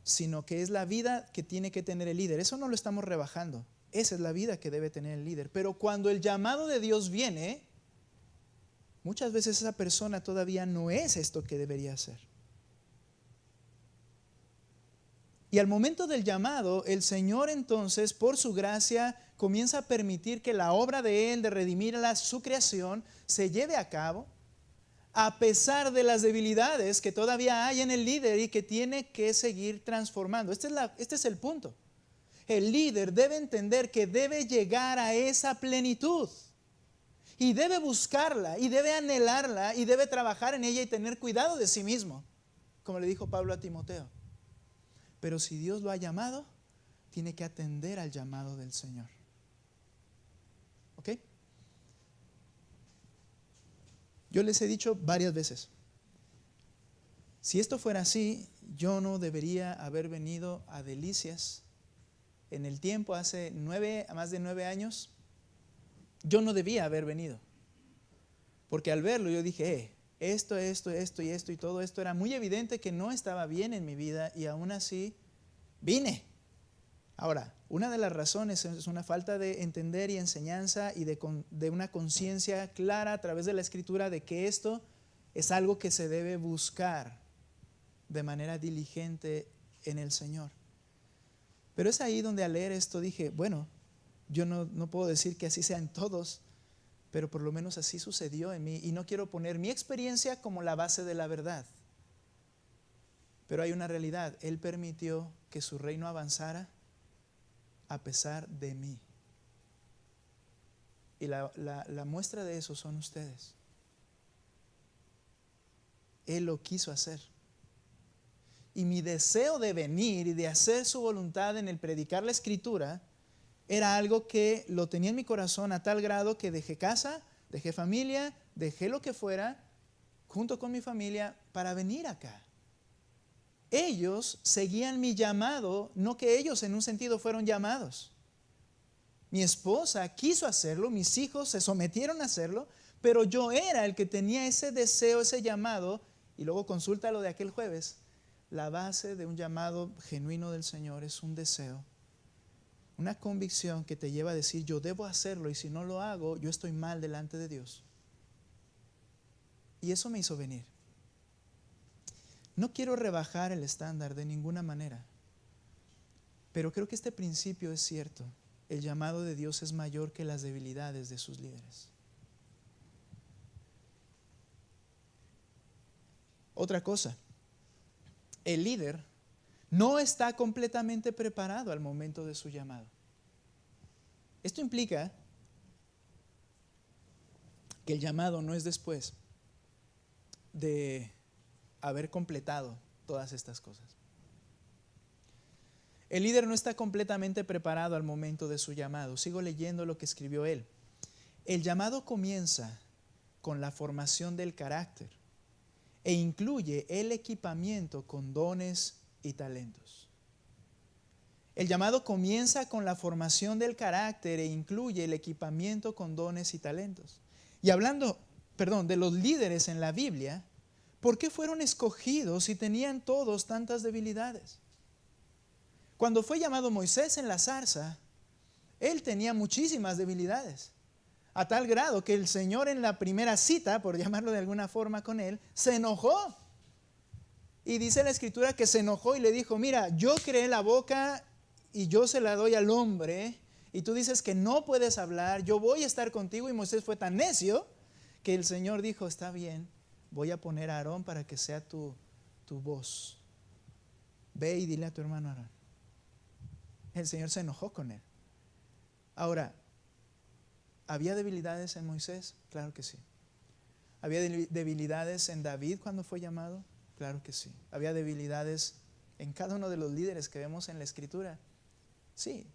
sino que es la vida que tiene que tener el líder. Eso no lo estamos rebajando. Esa es la vida que debe tener el líder. Pero cuando el llamado de Dios viene, muchas veces esa persona todavía no es esto que debería ser. Y al momento del llamado, el Señor entonces, por su gracia, comienza a permitir que la obra de Él, de redimir a su creación, se lleve a cabo, a pesar de las debilidades que todavía hay en el líder y que tiene que seguir transformando. Este es el punto. El líder debe entender que debe llegar a esa plenitud, y debe buscarla, y debe anhelarla, y debe trabajar en ella y tener cuidado de sí mismo, como le dijo Pablo a Timoteo. Pero si Dios lo ha llamado, tiene que atender al llamado del Señor. ¿Ok? Yo les he dicho varias veces, si esto fuera así, yo no debería haber venido a Delicias en el tiempo, hace más de 9 años. Yo no debía haber venido, porque al verlo yo dije, esto y todo esto era muy evidente que no estaba bien en mi vida, y aún así vine. Ahora, una de las razones es una falta de entender y enseñanza y de una conciencia clara a través de la Escritura de que esto es algo que se debe buscar de manera diligente en el Señor. Pero es ahí donde al leer esto dije, bueno, yo no puedo decir que así sea en todos, pero por lo menos así sucedió en mí, y no quiero poner mi experiencia como la base de la verdad. Pero hay una realidad: Él permitió que su reino avanzara a pesar de mí. Y la muestra de eso son ustedes. Él lo quiso hacer. Y mi deseo de venir y de hacer su voluntad en el predicar la Escritura era algo que lo tenía en mi corazón a tal grado que dejé casa, dejé familia, dejé lo que fuera, junto con mi familia, para venir acá. Ellos seguían mi llamado, no que ellos en un sentido fueron llamados. Mi esposa quiso hacerlo, mis hijos se sometieron a hacerlo, pero yo era el que tenía ese deseo, ese llamado, y luego consulta lo de aquel jueves. La base de un llamado genuino del Señor es un deseo, una convicción que te lleva a decir, yo debo hacerlo, y si no lo hago, yo estoy mal delante de Dios. Y eso me hizo venir. No quiero rebajar el estándar de ninguna manera, pero creo que este principio es cierto. El llamado de Dios es mayor que las debilidades de sus líderes. Otra cosa, el líder no está completamente preparado al momento de su llamado. Esto implica que el llamado no es después de haber completado todas estas cosas. El líder no está completamente preparado al momento de su llamado. Sigo leyendo lo que escribió él. El llamado comienza con la formación del carácter e incluye el equipamiento con dones y talentos. El llamado comienza con la formación del carácter e incluye el equipamiento con dones y talentos. Y hablando, de los líderes en la Biblia, ¿por qué fueron escogidos si tenían todos tantas debilidades? Cuando fue llamado Moisés en la zarza, él tenía muchísimas debilidades, a tal grado que el Señor en la primera cita, por llamarlo de alguna forma con él, se enojó. Y dice la Escritura que se enojó y le dijo, mira, yo creé la boca y yo se la doy al hombre, y tú dices que no puedes hablar, yo voy a estar contigo. Y Moisés fue tan necio que el Señor dijo, está bien, voy a poner a Aarón para que sea tu voz. Ve y dile a tu hermano Aarón. El Señor se enojó con él. Ahora, ¿había debilidades en Moisés? Claro que sí. ¿Había debilidades en David cuando fue llamado? Claro que sí. ¿Había debilidades en cada uno de los líderes que vemos en la Escritura? Sí.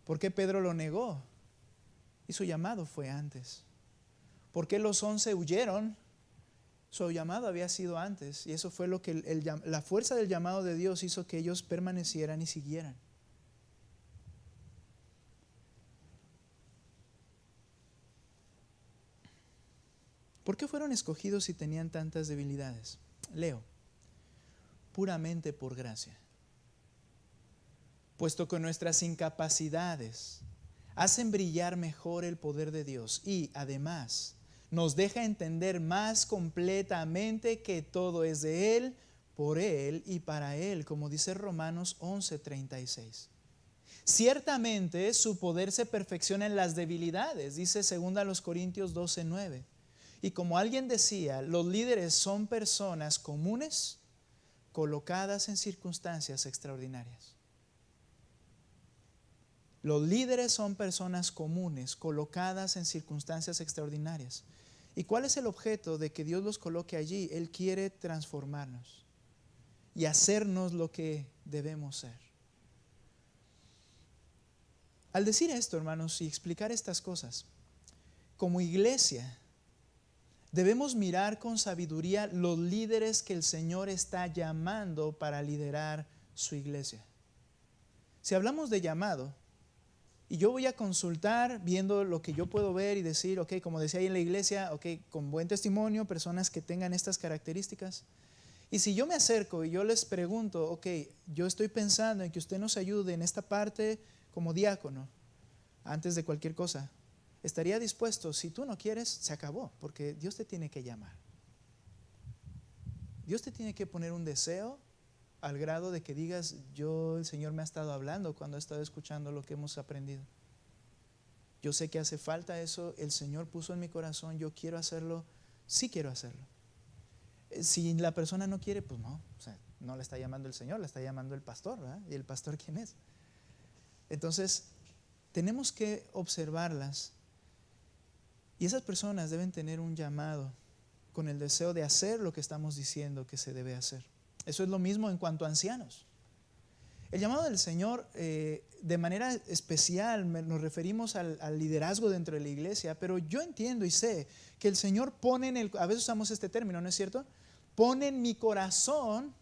¿Por qué Pedro lo negó? Y su llamado fue antes. ¿Por qué los 11 huyeron? Su llamado había sido antes. Y eso fue lo que la fuerza del llamado de Dios hizo que ellos permanecieran y siguieran. ¿Por qué fueron escogidos si tenían tantas debilidades? Leo, puramente por gracia. Puesto que nuestras incapacidades hacen brillar mejor el poder de Dios y además nos deja entender más completamente que todo es de Él, por Él y para Él, como dice Romanos 11:36. Ciertamente su poder se perfecciona en las debilidades, dice 2 Corintios 12:9. Y como alguien decía, los líderes son personas comunes colocadas en circunstancias extraordinarias. Los líderes son personas comunes colocadas en circunstancias extraordinarias. ¿Y cuál es el objeto de que Dios los coloque allí? Él quiere transformarnos y hacernos lo que debemos ser. Al decir esto, hermanos, y explicar estas cosas, como iglesia, debemos mirar con sabiduría los líderes que el Señor está llamando para liderar su iglesia. Si hablamos de llamado, y yo voy a consultar viendo lo que yo puedo ver y decir, ok, como decía ahí en la iglesia, ok, con buen testimonio, personas que tengan estas características. Y si yo me acerco y yo les pregunto, ok, yo estoy pensando en que usted nos ayude en esta parte como diácono, antes de cualquier cosa, estaría dispuesto. Si tú no quieres, se acabó, porque Dios te tiene que llamar. Dios te tiene que poner un deseo al grado de que digas, el Señor me ha estado hablando cuando he estado escuchando lo que hemos aprendido. Yo sé que hace falta eso, el Señor puso en mi corazón, yo quiero hacerlo, sí quiero hacerlo. Si la persona no quiere, pues no, no le está llamando el Señor, le está llamando el pastor, ¿verdad? ¿Y el pastor quién es? Entonces, tenemos que observarlas. Y esas personas deben tener un llamado con el deseo de hacer lo que estamos diciendo que se debe hacer. Eso es lo mismo en cuanto a ancianos. El llamado del Señor, de manera especial, nos referimos al liderazgo dentro de la iglesia, pero yo entiendo y sé que el Señor pone a veces usamos este término, ¿no es cierto? Pone en mi corazón,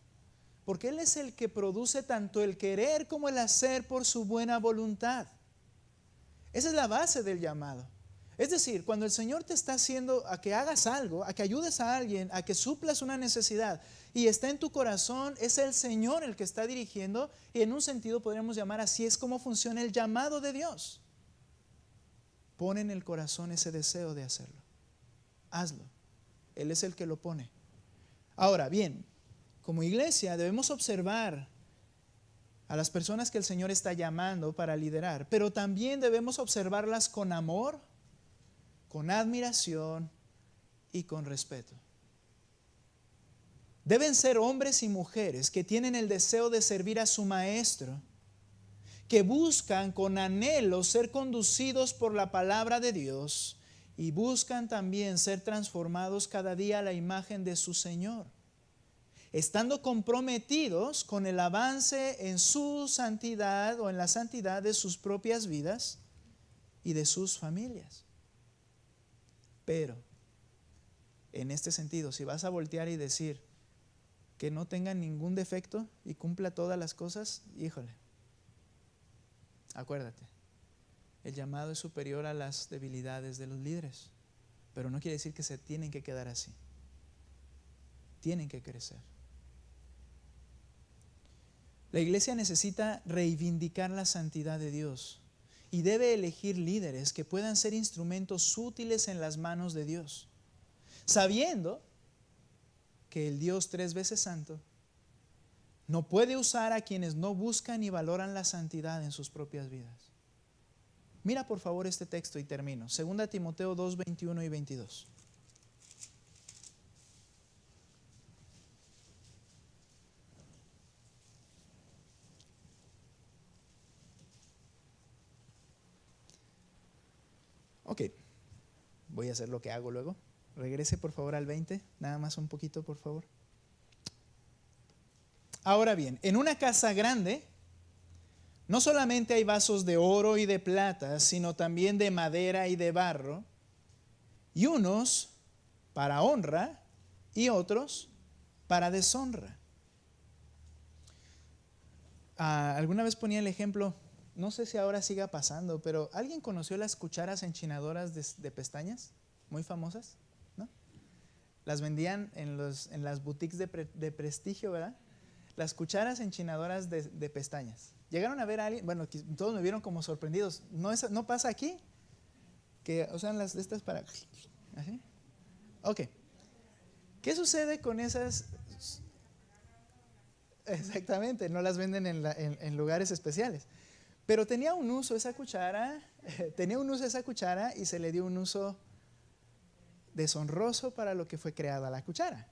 porque Él es el que produce tanto el querer como el hacer por su buena voluntad. Esa es la base del llamado. Es decir, cuando el Señor te está haciendo a que hagas algo, a que ayudes a alguien, a que suplas una necesidad y está en tu corazón, es el Señor el que está dirigiendo, y en un sentido podríamos llamar así es como funciona el llamado de Dios. Pone en el corazón ese deseo de hacerlo. Hazlo. Él es el que lo pone. Ahora bien, como iglesia debemos observar a las personas que el Señor está llamando para liderar, pero también debemos observarlas con amor, con admiración y con respeto. Deben ser hombres y mujeres que tienen el deseo de servir a su maestro, que buscan con anhelo ser conducidos por la palabra de Dios y buscan también ser transformados cada día a la imagen de su Señor, estando comprometidos con el avance en su santidad o en la santidad de sus propias vidas y de sus familias. Pero, en este sentido, si vas a voltear y decir que no tenga ningún defecto y cumpla todas las cosas, híjole, acuérdate, el llamado es superior a las debilidades de los líderes, pero no quiere decir que se tienen que quedar así. Tienen que crecer. La iglesia necesita reivindicar la santidad de Dios y debe elegir líderes que puedan ser instrumentos útiles en las manos de Dios, sabiendo que el Dios 3 veces santo no puede usar a quienes no buscan y valoran la santidad en sus propias vidas. Mira por favor este texto y termino. 2 Timoteo 2, 21 y 22. Ok, voy a hacer lo que hago luego. Regrese por favor al 20, nada más un poquito por favor. Ahora bien, en una casa grande no solamente hay vasos de oro y de plata, sino también de madera y de barro, y unos para honra y otros para deshonra. Alguna vez ponía el ejemplo, no sé si ahora siga pasando, pero ¿alguien conoció las cucharas enchinadoras de pestañas? Muy famosas, ¿no? Las vendían en las boutiques de prestigio, ¿verdad? Las cucharas enchinadoras de pestañas. Llegaron a ver a alguien, bueno, todos me vieron como sorprendidos. ¿No pasa aquí? Que usan las de estas para... ¿Así? Ok. ¿Qué sucede con esas? Exactamente, no las venden en lugares especiales. Pero tenía un uso esa cuchara y se le dio un uso deshonroso para lo que fue creada la cuchara.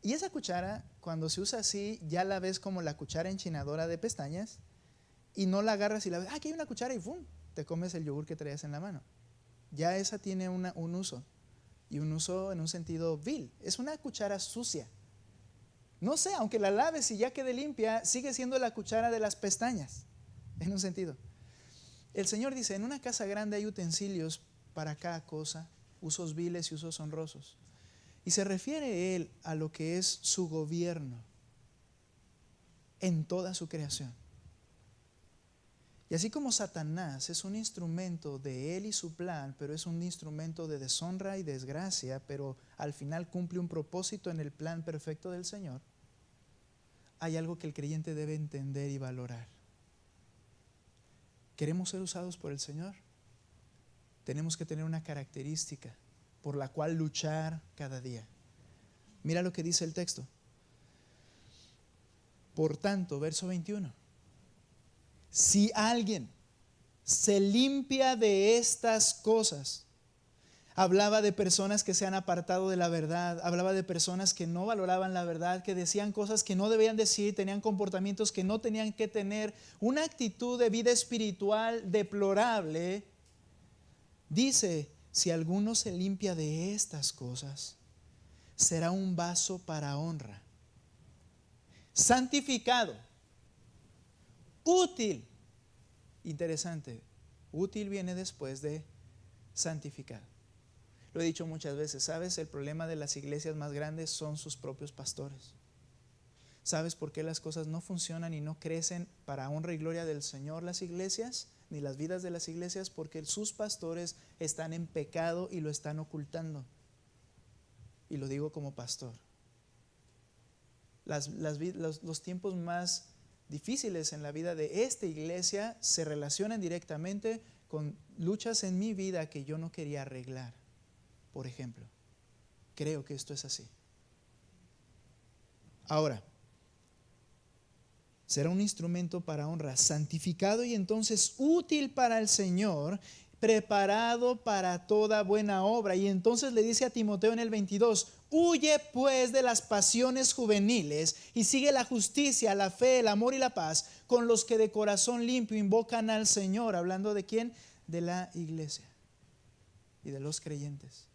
Y esa cuchara, cuando se usa así, ya la ves como la cuchara enchinadora de pestañas y no la agarras y la ves, aquí hay una cuchara y ¡fum! Te comes el yogur que traías en la mano. Ya esa tiene un uso, y un uso en un sentido vil. Es una cuchara sucia. No sé, aunque la laves y ya quede limpia, sigue siendo la cuchara de las pestañas, en un sentido. El Señor dice, en una casa grande hay utensilios para cada cosa, usos viles y usos honrosos. Y se refiere Él a lo que es su gobierno en toda su creación. Y así como Satanás es un instrumento de Él y su plan, pero es un instrumento de deshonra y desgracia, pero al final cumple un propósito en el plan perfecto del Señor, hay algo que el creyente debe entender y valorar. ¿Queremos ser usados por el Señor? Tenemos que tener una característica por la cual luchar cada día. Mira lo que dice el texto. Por tanto, verso 21. Si alguien se limpia de estas cosas, hablaba de personas que se han apartado de la verdad, hablaba de personas que no valoraban la verdad, que decían cosas que no debían decir, tenían comportamientos que no tenían que tener, una actitud de vida espiritual deplorable. Dice, si alguno se limpia de estas cosas, será un vaso para honra, santificado, útil. Interesante, útil viene después de santificado. Lo he dicho muchas veces, ¿sabes? El problema de las iglesias más grandes son sus propios pastores. ¿Sabes por qué las cosas no funcionan y no crecen para honra y gloria del Señor las iglesias? ni las vidas de las iglesias, porque sus pastores están en pecado y lo están ocultando. Y lo digo como pastor. Los tiempos más difíciles en la vida de esta iglesia se relacionan directamente con luchas en mi vida que yo no quería arreglar. Por ejemplo, creo que esto es así. Ahora, será un instrumento para honra, santificado y entonces útil para el Señor, preparado para toda buena obra. Y entonces le dice a Timoteo en el 22, huye pues de las pasiones juveniles y sigue la justicia, la fe, el amor y la paz con los que de corazón limpio invocan al Señor. Hablando de quién, de la iglesia y de los creyentes.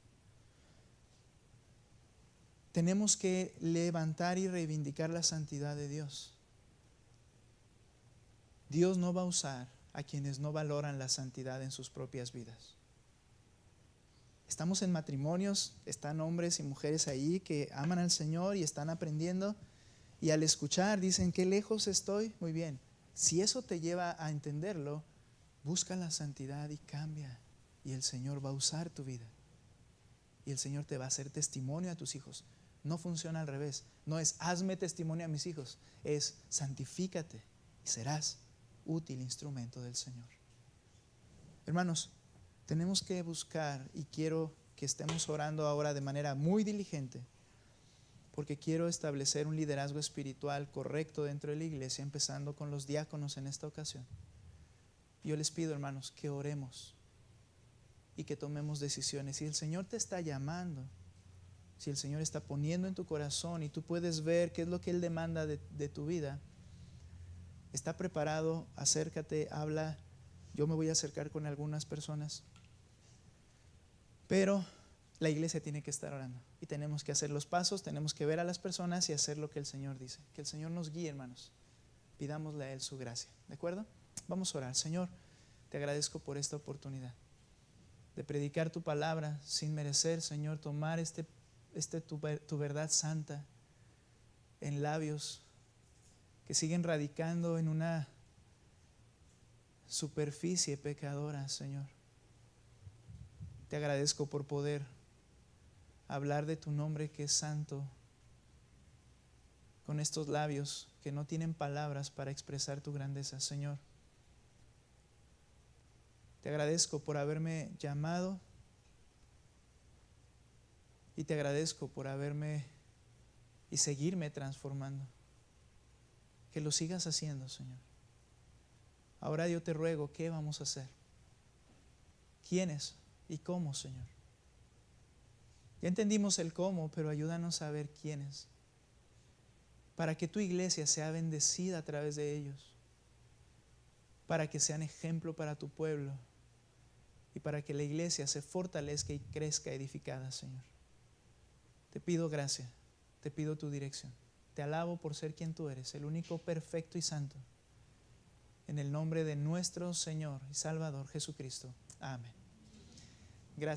Tenemos que levantar y reivindicar la santidad de Dios. Dios no va a usar a quienes no valoran la santidad en sus propias vidas. Estamos en matrimonios, están hombres y mujeres ahí que aman al Señor y están aprendiendo, y al escuchar dicen, qué lejos estoy. Muy bien, si eso te lleva a entenderlo, busca la santidad y cambia, y el Señor va a usar tu vida, y el Señor te va a hacer testimonio a tus hijos. No funciona al revés, no es hazme testimonio a mis hijos, es santifícate y serás útil instrumento del Señor. Hermanos, tenemos que buscar, y quiero que estemos orando ahora de manera muy diligente, porque quiero establecer un liderazgo espiritual correcto dentro de la iglesia, empezando con los diáconos en esta ocasión. Yo les pido, hermanos, que oremos y que tomemos decisiones. Si el Señor te está llamando, si el Señor está poniendo en tu corazón y tú puedes ver qué es lo que Él demanda de tu vida, está preparado, acércate, habla. Yo me voy a acercar con algunas personas, pero la iglesia tiene que estar orando y tenemos que hacer los pasos, tenemos que ver a las personas y hacer lo que el Señor dice. Que el Señor nos guíe, hermanos. Pidámosle a Él su gracia, ¿de acuerdo? Vamos a orar. Señor, te agradezco por esta oportunidad de predicar tu palabra sin merecer, Señor, tomar tu verdad santa en labios que siguen radicando en una superficie pecadora, Señor. Te agradezco por poder hablar de tu nombre que es santo con estos labios que no tienen palabras para expresar tu grandeza, Señor. Te agradezco por haberme llamado y te agradezco por haberme y seguirme transformando. Que lo sigas haciendo, Señor. Ahora yo te ruego, ¿qué vamos a hacer? ¿Quiénes y cómo, Señor? Ya entendimos el cómo, pero ayúdanos a ver quiénes, para que tu iglesia sea bendecida a través de ellos, para que sean ejemplo para tu pueblo y para que la iglesia se fortalezca y crezca edificada, Señor. Te pido gracia, te pido tu dirección. Te alabo por ser quien tú eres, el único perfecto y santo. En el nombre de nuestro Señor y Salvador Jesucristo. Amén. Gracias.